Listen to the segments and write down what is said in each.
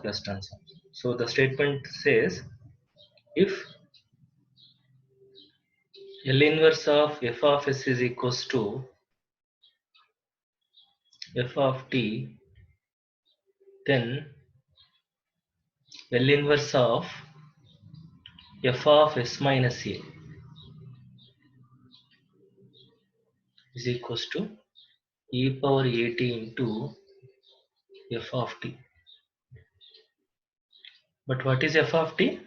Laplace transform. So the statement says if L inverse of f of s is equals to f of t, then L inverse of f of s minus a is equals to e power at into f of t. But what is f of t?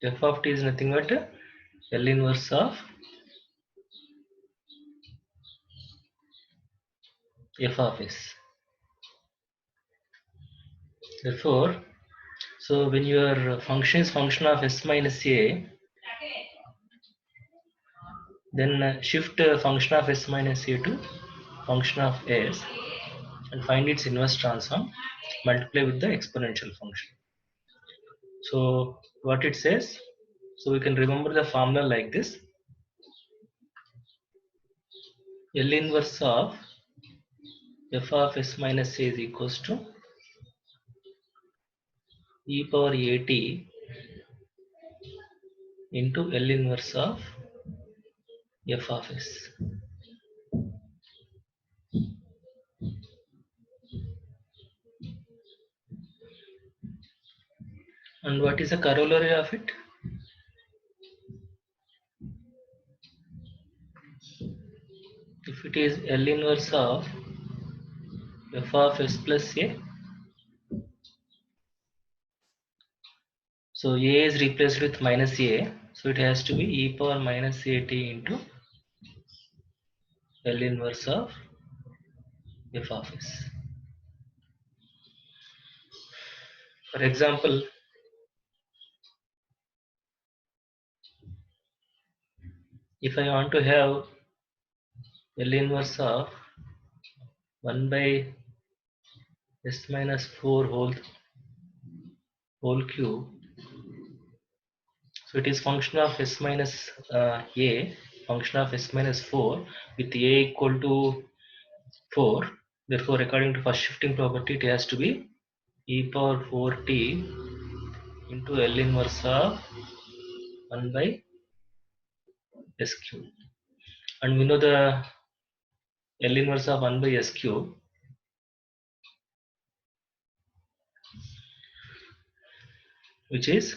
F of t is nothing but L inverse of f of s. Therefore, so when your function is function of s minus a, then shift function of s minus a to function of s and find its inverse transform, multiply with the exponential function. So what it says, so we can remember the formula like this: L inverse of f of s minus a is equals to e power at into L inverse of f of s. And what is the corollary of it? If it is L inverse of f of s plus a, so a is replaced with minus a, so it has to be e power minus at into L inverse of f of s. For example, if I want to have L inverse of 1 by s minus 4 whole cube, so it is function of s minus a, function of s minus 4 with a equal to 4. Therefore, according to first shifting property, it has to be e power 4t into L inverse of 1 by s cube. And we know the L inverse of 1 by s cube, which is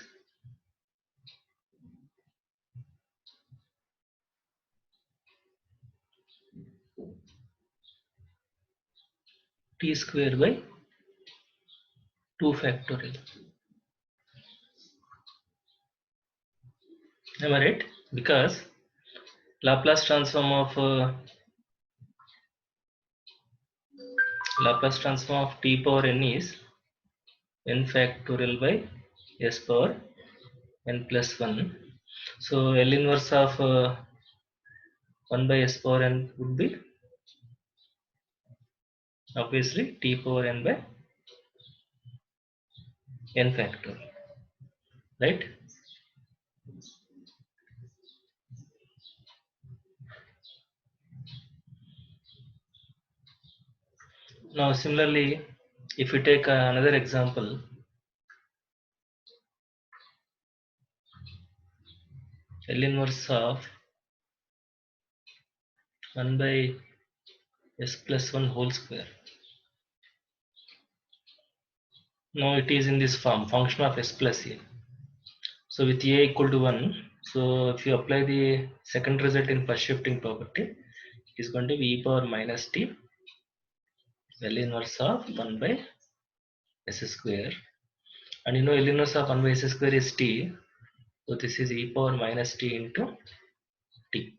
t square by 2 factorial. Am I right? Because Laplace transform of t power n is n factorial by s power n plus 1. So L inverse of 1 by s power n would be obviously t power n by n factorial, right? Now similarly, if we take another example, L inverse of 1 by s plus 1 whole square. Now it is in this form, function of s plus a. So with a equal to 1, so if you apply the second result in first shifting property, it is going to be e power minus t L inverse of 1 by s square. And you know L inverse of 1 by s square is t. So this is e power minus t into t.